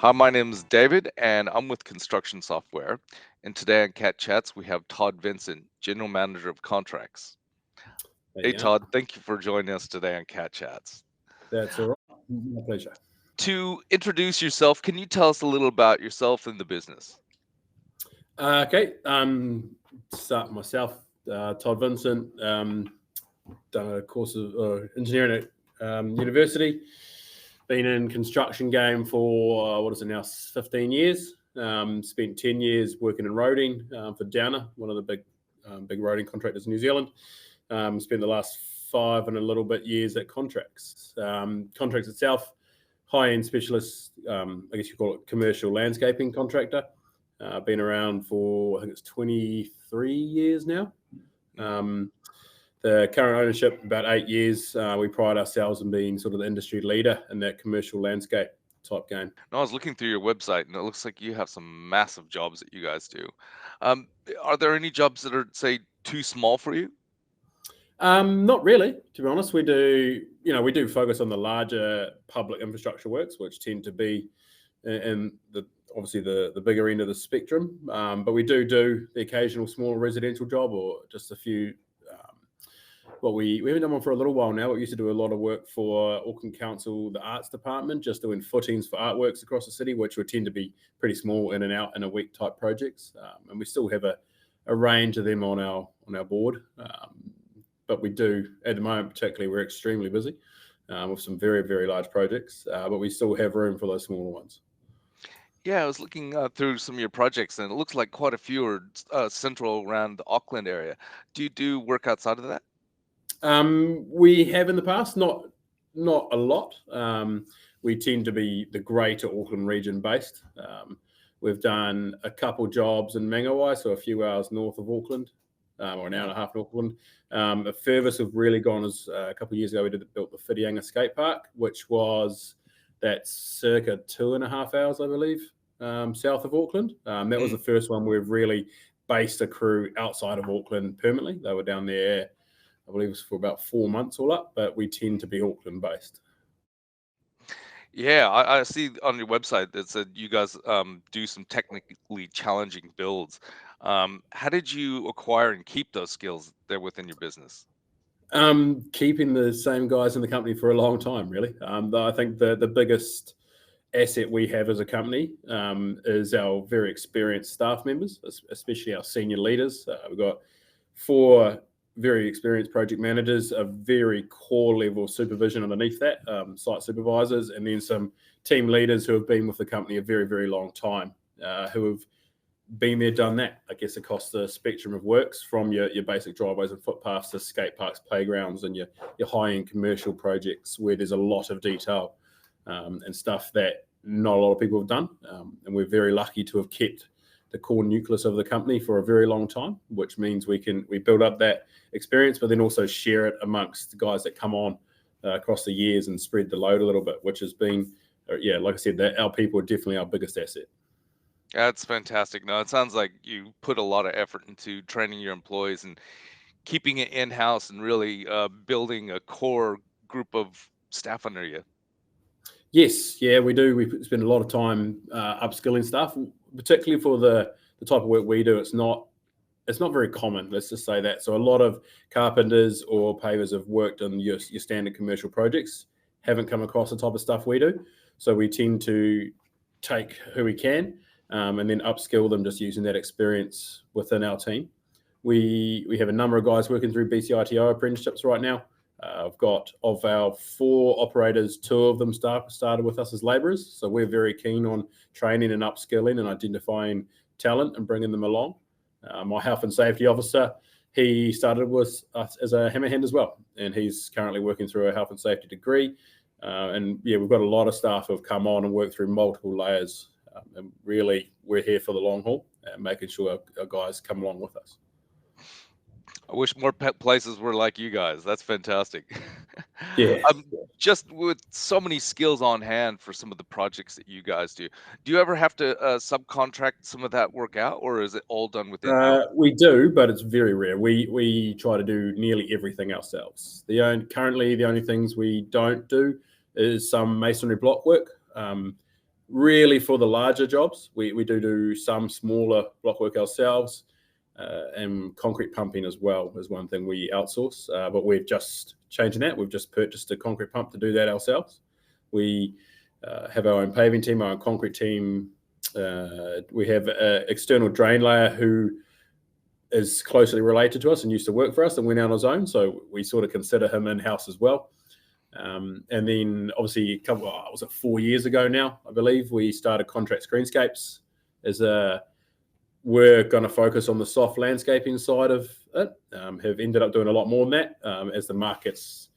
Hi, my name is David, and I'm with Construction Software. And today on Cat Chats, we have Todd Vincent, General Manager of Contrax. Hey, Yeah, Todd, thank you for joining us today on Cat Chats. that's all right. My pleasure. To introduce yourself, can you tell us a little about yourself and the business? Okay, start myself, Todd Vincent. Done a course of engineering at university. Been in construction game for what is it now, 15 years. Spent 10 years working in roading for Downer, one of the big roading contractors in New Zealand. Spent the last 5 and a little bit years at Contrax. Contrax itself, high-end specialist, I guess you call it commercial landscaping contractor. Been around for, I think it's 23 years now. The current ownership, about 8 years. We pride ourselves in being sort of the industry leader in that commercial landscape type game. Now, I was looking through your website, and it looks like you have some massive jobs that you guys do. Um, are there any jobs that are, say, too small for you? Not really, to be honest. We do focus on the larger public infrastructure works, which tend to be in obviously the bigger end of the spectrum. But we do the occasional small residential job or just a few. We haven't done one for a little while now. We used to do a lot of work for Auckland Council, the arts department, just doing footings for artworks across the city, which would tend to be pretty small in and out in a week type projects. And we still have a range of them on our board. But we do, at the moment particularly, we're extremely busy with some very, very large projects, but we still have room for those smaller ones. Yeah, I was looking through some of your projects, and it looks like quite a few are central around the Auckland area. Do you do work outside of that? We have in the past, not a lot. We tend to be the greater Auckland region based. We've done a couple jobs in Mangawai, so a few hours north of Auckland, or an hour and a half north of Auckland. The furthest we've really gone is a couple of years ago, we built the Whitianga skate park, which was circa 2.5 hours, I believe, south of Auckland. That was the first one we've really based a crew outside of Auckland permanently. They were down there, I believe it was for about 4 months all up, but we tend to be Auckland based. Yeah, I see on your website that said you guys do some technically challenging builds. How did you acquire and keep those skills there within your business? Keeping the same guys in the company for a long time, really. I think the biggest asset we have as a company is our very experienced staff members, especially our senior leaders. We've got 4 very experienced project managers, a very core level supervision underneath that, site supervisors, and then some team leaders who have been with the company a very, very long time, who have been there, done that, I guess, across the spectrum of works, from your basic driveways and footpaths to skate parks, playgrounds, and your high-end commercial projects where there's a lot of detail and stuff that not a lot of people have done. And we're very lucky to have kept the core nucleus of the company for a very long time, which means we build up that experience, but then also share it amongst the guys that come on across the years and spread the load a little bit, which has been, like I said, that our people are definitely our biggest asset. That's fantastic. No, it sounds like you put a lot of effort into training your employees and keeping it in-house and really building a core group of staff under you. Yes, yeah, we do. We spend a lot of time upskilling staff, particularly for the type of work we do. It's not very common, let's just say that. So a lot of carpenters or pavers have worked on your standard commercial projects, haven't come across the type of stuff we do. So we tend to take who we can and then upskill them just using that experience within our team. We have a number of guys working through BCITO apprenticeships right now. I've got, of our 4 operators, 2 of them started with us as labourers. So we're very keen on training and upskilling and identifying talent and bringing them along. My health and safety officer, he started with us as a hammerhand as well, and he's currently working through a health and safety degree. And yeah, we've got a lot of staff who have come on and worked through multiple layers. And really, we're here for the long haul and making sure our guys come along with us. I wish more places were like you guys. That's fantastic. Yeah. Just with so many skills on hand for some of the projects that you guys do you ever have to subcontract some of that work out, or is it all done within house? We do, but it's very rare. We try to do nearly everything ourselves. Currently, the only things we don't do is some masonry block work. really for the larger jobs. We do some smaller block work ourselves, and concrete pumping as well is one thing we outsource, but we're just changing that. We've just purchased a concrete pump to do that ourselves. We have our own paving team, our own concrete team. We have an external drain layer who is closely related to us and used to work for us and went out on his own, so we sort of consider him in-house as well. And then obviously was it 4 years ago now, I believe, we started Contrax Greenscapes as we're going to focus on the soft landscaping side of it. Have ended up doing a lot more than that as the markets,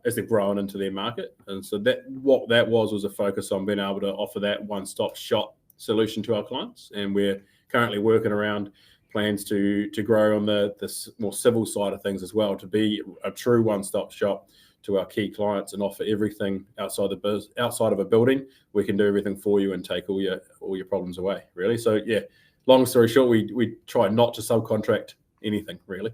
as they've grown into their market. And so what that was a focus on being able to offer that one-stop shop solution to our clients. And we're currently working around plans to grow on the more civil side of things as well, to be a true one-stop shop to our key clients and offer everything outside of a building. We can do everything for you and take all your problems away, really. So yeah, long story short, we try not to subcontract anything, really.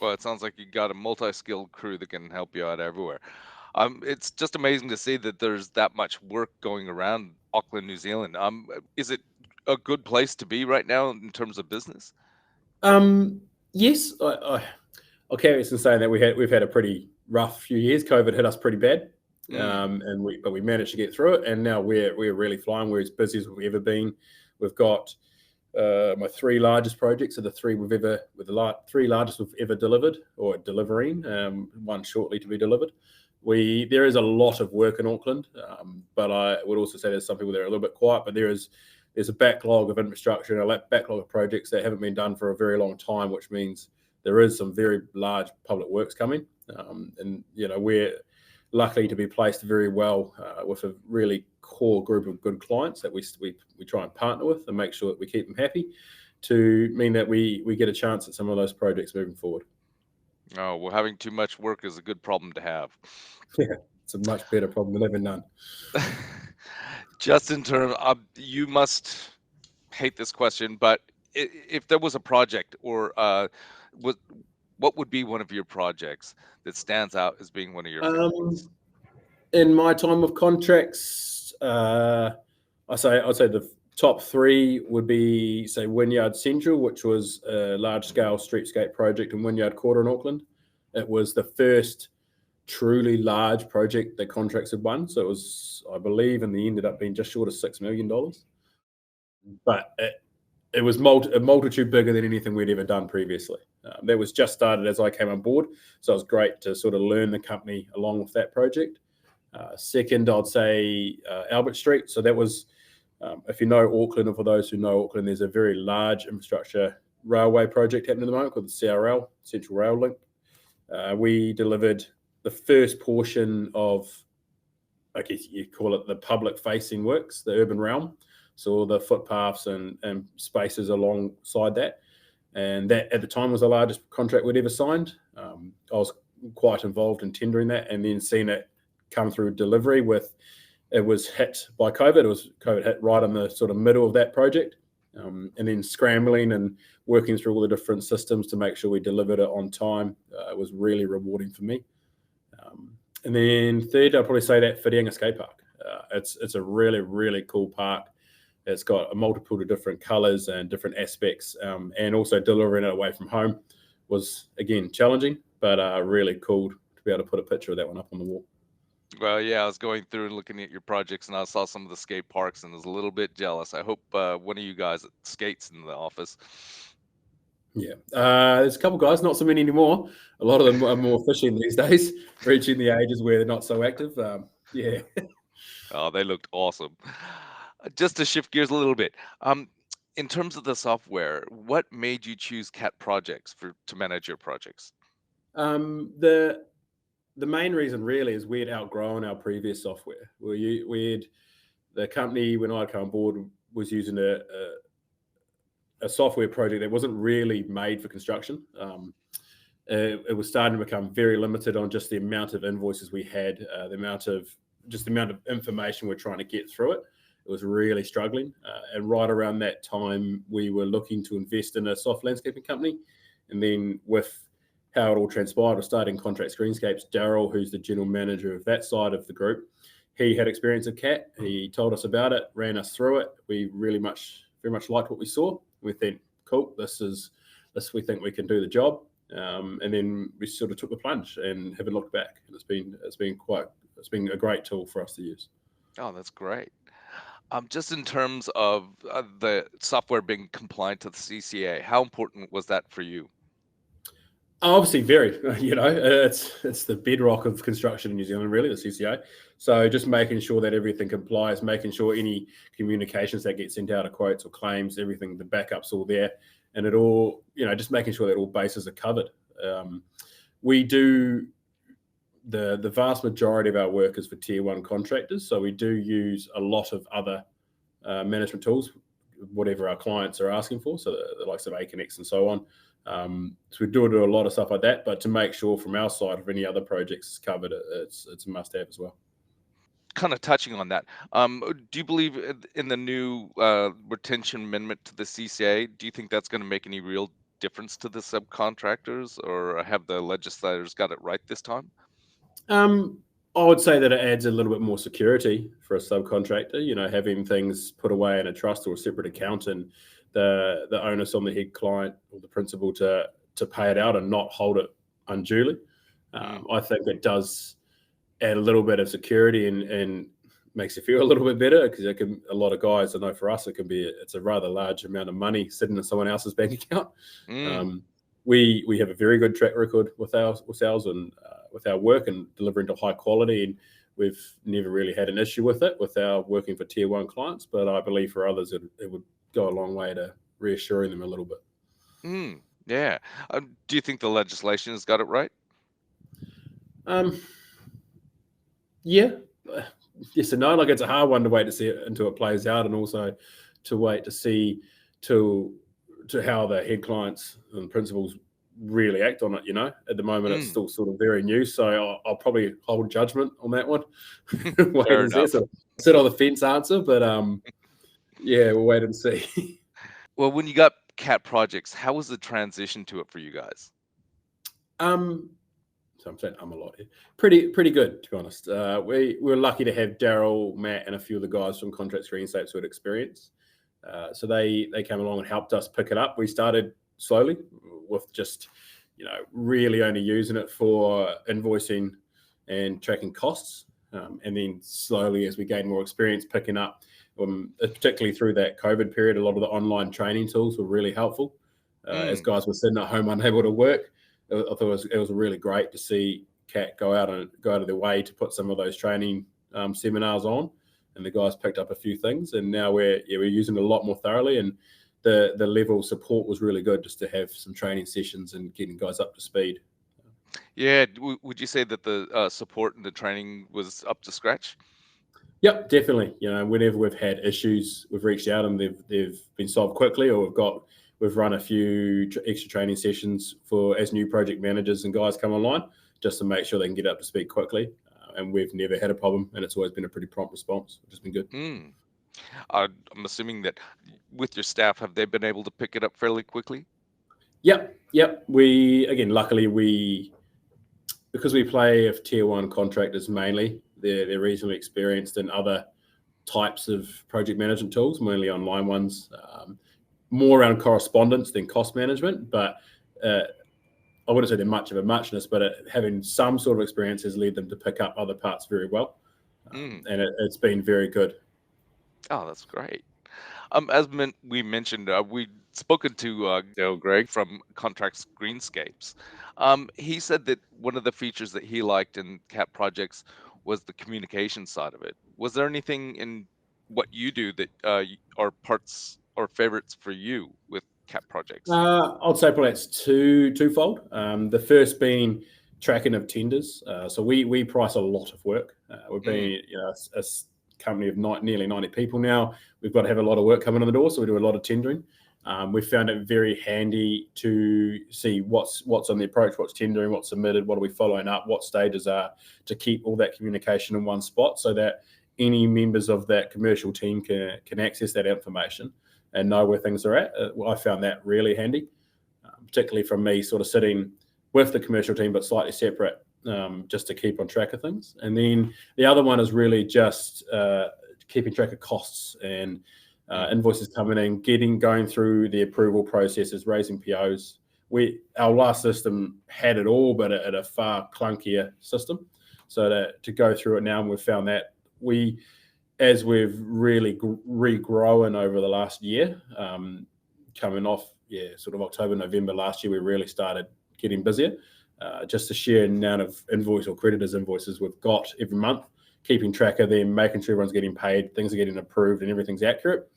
Well, it sounds like you got a multi-skilled crew that can help you out everywhere. It's just amazing to see that there's that much work going around Auckland, New Zealand. Is it a good place to be right now in terms of business? Yes, I'll carry this in saying that we've had a pretty rough few years. COVID hit us pretty bad, but we managed to get through it, and now we're really flying. We're as busy as we've ever been. We've got my three largest projects are the three largest we've ever delivered or delivering. One shortly to be delivered. There is a lot of work in Auckland, but I would also say there's some people that are a little bit quiet. But there's a backlog of infrastructure and a backlog of projects that haven't been done for a very long time, which means there is some very large public works coming. And we're lucky to be placed very well with a really core group of good clients that we try and partner with and make sure that we keep them happy, to mean that we get a chance at some of those projects moving forward. Oh, well, having too much work is a good problem to have. Yeah, it's a much better problem than having none. Just in terms of, you must hate this question, but if there was a project or what would be one of your projects that stands out as being one of your favorites? In my time of contracts, I'd say the top three would be, say, Wynyard Central, which was a large-scale streetscape project in Wynyard Quarter in Auckland. It was the first truly large project that Contrax had won. So it was, I believe, in the end, ended up being just short of $6 million. But it was a multitude bigger than anything we'd ever done previously. That was just started as I came on board. So it was great to sort of learn the company along with that project. Second, I'd say Albert Street. So that was, if you know Auckland, or for those who know Auckland, there's a very large infrastructure railway project happening at the moment called the CRL, Central Rail Link. We delivered the first portion of, I guess you call it, the public-facing works, the urban realm. So all the footpaths and spaces alongside that. And that at the time was the largest contract we'd ever signed. I was quite involved in tendering that, and then seeing it come through delivery it was hit by COVID. COVID hit right in the sort of middle of that project. And then scrambling and working through all the different systems to make sure we delivered it on time was really rewarding for me. And then third, I'd probably say that Whitianga Skate Park. It's a really, really cool park. It's got a multiple of different colours and different aspects, and also delivering it away from home was, again, challenging, but really cool to be able to put a picture of that one up on the wall. Well, yeah, I was going through and looking at your projects, and I saw some of the skate parks, and I was a little bit jealous. I hope one of you guys skates in the office. Yeah, there's a couple guys, not so many anymore. A lot of them are more fishing these days, reaching the ages where they're not so active. Yeah. Oh, they looked awesome. Just to shift gears a little bit, in terms of the software, what made you choose CATProjects to manage your projects? The main reason really is we had outgrown our previous software. The company, when I came on board, was using a software project that wasn't really made for construction. It was starting to become very limited on just the amount of invoices we had, the amount of information we're trying to get through it. It was really struggling. And right around that time, we were looking to invest in a soft landscaping company. And then with how it all transpired, we're starting Contrax Greenscapes. Daryl, who's the general manager of that side of the group, he had experience of CAT. He told us about it, ran us through it. We very much liked what we saw. We think, cool, this. We think we can do the job. And then we sort of took the plunge and haven't looked back. And it's been a great tool for us to use. Oh, that's great. Just in terms of the software being compliant to the CCA, how important was that for you? Obviously, very. It's the bedrock of construction in New Zealand, really, the CCA. So just making sure that everything complies, making sure any communications that get sent out of quotes or claims, everything, the backup's all there, and it all, just making sure that all bases are covered. We do the vast majority of our work is for tier 1 contractors, so we do use a lot of other management tools, whatever our clients are asking for, so the likes of Aconex and so on. So we do a lot of stuff like that, but to make sure from our side if any other projects is covered, it's a must-have as well. Kind of touching on that, do you believe in the new retention amendment to the CCA? Do you think that's going to make any real difference to the subcontractors, or have the legislators got it right this time? I would say that it adds a little bit more security for a subcontractor, having things put away in a trust or a separate account, and the onus on the head client or the principal to pay it out and not hold it unduly. I think it does add a little bit of security and makes you feel a little bit better, because a lot of guys, I know for us, it's a rather large amount of money sitting in someone else's bank account. We have a very good track record with ours and with our work and delivering to high quality, and we've never really had an issue with it with our working for tier 1 clients. But I believe for others it would go a long way to reassuring them a little bit. Yeah. Do you think the legislation has got it right? Yeah. Yes and no. Like, it's a hard one to wait to see it until it plays out, and also to wait to see to how the head clients and principals really act on it. At the moment it's still sort of very new, so I'll probably hold judgment on that one. Wait and see. So sit on the fence answer, but yeah, we'll wait and see. Well, when you got CATProjects, how was the transition to it for you guys? So I'm saying a lot here. Pretty good, to be honest. We were lucky to have Daryl, Matt, and a few of the guys from Contrax Greenscapes who had experience. So they came along and helped us pick it up. We started slowly with just, really only using it for invoicing and tracking costs. And then slowly, as we gained more experience, picking up, particularly through that COVID period, a lot of the online training tools were really helpful. As guys were sitting at home unable to work. I thought it was really great to see CAT go out of their way to put some of those training seminars on, and the guys picked up a few things, and now we're using it a lot more thoroughly, and the level of support was really good, just to have some training sessions and getting guys up to speed. Yeah, would you say that the support and the training was up to scratch? Yep, definitely. Whenever we've had issues, we've reached out and they've been solved quickly, or we've run a few extra training sessions as new project managers and guys come online, just to make sure they can get up to speed quickly. And we've never had a problem, and it's always been a pretty prompt response, which has been good. I'm assuming that with your staff, have they been able to pick it up fairly quickly? Yep. Luckily, because we play with tier 1 contractors mainly, they're reasonably experienced in other types of project management tools, mainly online ones, more around correspondence than cost management. But I wouldn't say they're much of a muchness, but having some sort of experience has led them to pick up other parts very well. And it's been very good. Oh, that's great. As we mentioned, we'd spoken to Greg from Contrax Greenscapes. He said that one of the features that he liked in CATProjects was the communication side of it. Was there anything in what you do that are parts or favorites for you with CATProjects? I'd say probably it's twofold. The first being tracking of tenders. So we price a lot of work. We've been a company of nearly 90 people now. We've got to have a lot of work coming on the door, so we do a lot of tendering. We found it very handy to see what's on the approach, what's tendering, what's submitted, what are we following up, what stages are, to keep all that communication in one spot, so that any members of that commercial team can access that information and know where things are at. I found that really handy, particularly from me sort of sitting with the commercial team but slightly separate just to keep on track of things. And then the other one is really just keeping track of costs and invoices coming in, going through the approval processes, raising POs. Our last system had it all, but at a far clunkier system. So to go through it now, and we've found that as we've really regrown over the last year, coming off, sort of October, November last year, we really started getting busier. Just the sheer amount of invoice or creditors invoices we've got every month, keeping track of them, making sure everyone's getting paid, things are getting approved, and everything's accurate.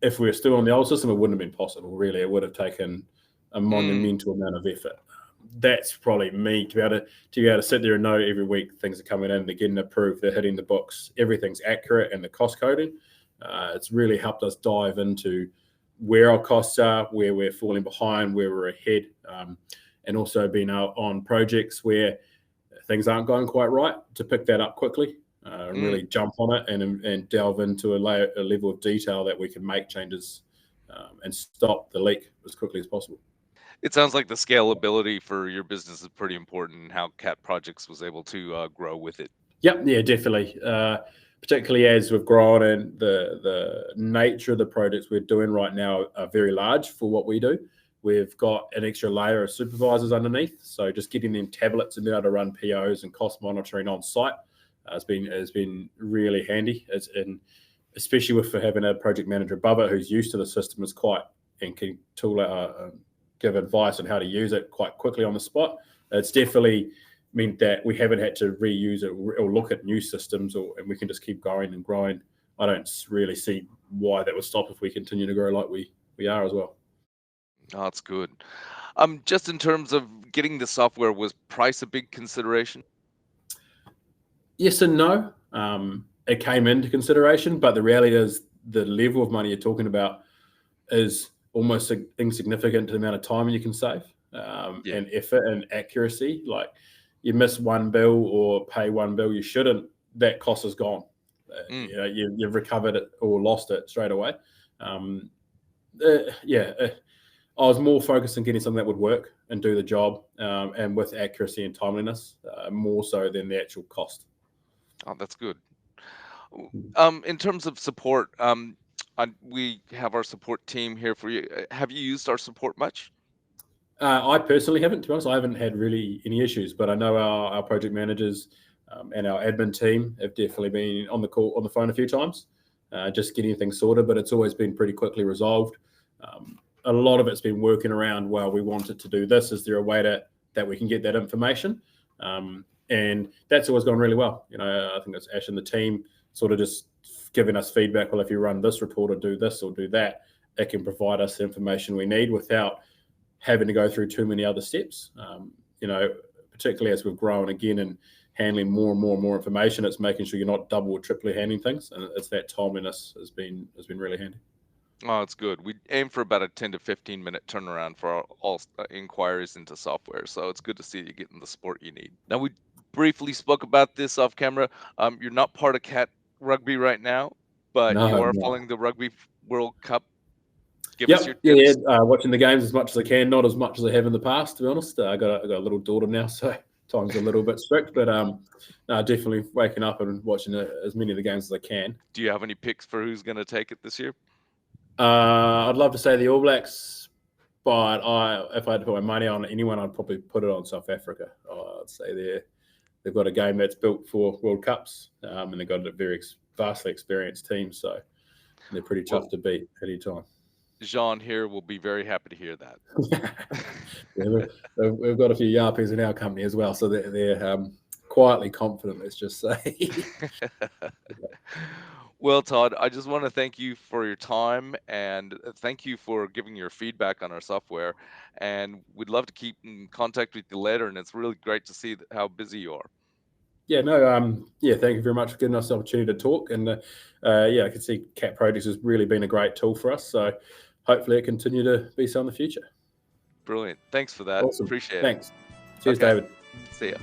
If we were still on the old system, it wouldn't have been possible, really. It would have taken a monumental amount of effort. That's probably me, to be able to sit there and know every week things are coming in, they're getting approved, they're hitting the books, everything's accurate, and the cost coding. It's really helped us dive into where our costs are, where we're falling behind, where we're ahead, and also being out on projects where things aren't going quite right, to pick that up quickly, really jump on it and delve into a level of detail that we can make changes and stop the leak as quickly as possible. It sounds like the scalability for your business is pretty important, and how CATProjects was able to grow with it. Yep, yeah, definitely. Particularly as we've grown, and the nature of the projects we're doing right now are very large for what we do. We've got an extra layer of supervisors underneath, so just getting them tablets and being able to run POs and cost monitoring on site has been really handy. And especially with having a project manager above it who's used to the system, and can give advice on how to use it quite quickly on the spot. It's definitely meant that we haven't had to reuse it or look at new systems, and we can just keep growing and growing. I don't really see why that would stop if we continue to grow like we are as well. Oh, that's good. Just in terms of getting the software, was price a big consideration? Yes and no. It came into consideration, but the reality is the level of money you're talking about is almost insignificant to the amount of time you can save, and effort and accuracy. Like, you miss one bill or pay one bill you shouldn't, that cost is gone. You've recovered it or lost it straight away. I was more focused on getting something that would work and do the job, and with accuracy and timeliness, more so than the actual cost. Oh, that's good. In terms of support, we have our support team here for you. Have you used our support much? I personally haven't, to be honest. I haven't had really any issues, but I know our project managers and our admin team have definitely been on the phone a few times, just getting things sorted, but it's always been pretty quickly resolved. A lot of it's been working around, well, we wanted to do this. Is there a way that we can get that information? And that's always gone really well. I think it's Ash and the team sort of just giving us feedback. Well, if you run this report or do this or do that, it can provide us the information we need without having to go through too many other steps. Particularly as we've grown again and handling more and more and more information, it's making sure you're not double or triply handling things, and it's that timeliness has been really handy. Oh, it's good. We aim for about a 10 to 15 minute turnaround for all inquiries into software. So it's good to see you getting the support you need. Now, we briefly spoke about this off camera. You're not part of Cat Rugby right now, but you are following the Rugby World Cup. Give us your tips. Watching the games as much as I can, not as much as I have in the past, to be honest. I got a little daughter now, so time's a little bit strict, but definitely waking up and watching as many of the games as I can. Do you have any picks for who's going to take it this year? I'd love to say the All Blacks, but if I had to put my money on anyone, I'd probably put it on South Africa. I'd say they've got a game that's built for World Cups, and they've got a very vastly experienced team, so they're pretty tough to beat any time. Jean here will be very happy to hear that. We've got a few Yarpies in our company as well, so they're quietly confident, let's just say. Well, Todd, I just want to thank you for your time, and thank you for giving your feedback on our software. And we'd love to keep in contact with you later, and it's really great to see how busy you are. Yeah, thank you very much for giving us the opportunity to talk. And I can see CATProjects has really been a great tool for us. So hopefully it continue to be so in the future. Brilliant. Thanks for that. Awesome. Appreciate it. Thanks. Cheers, David. See ya.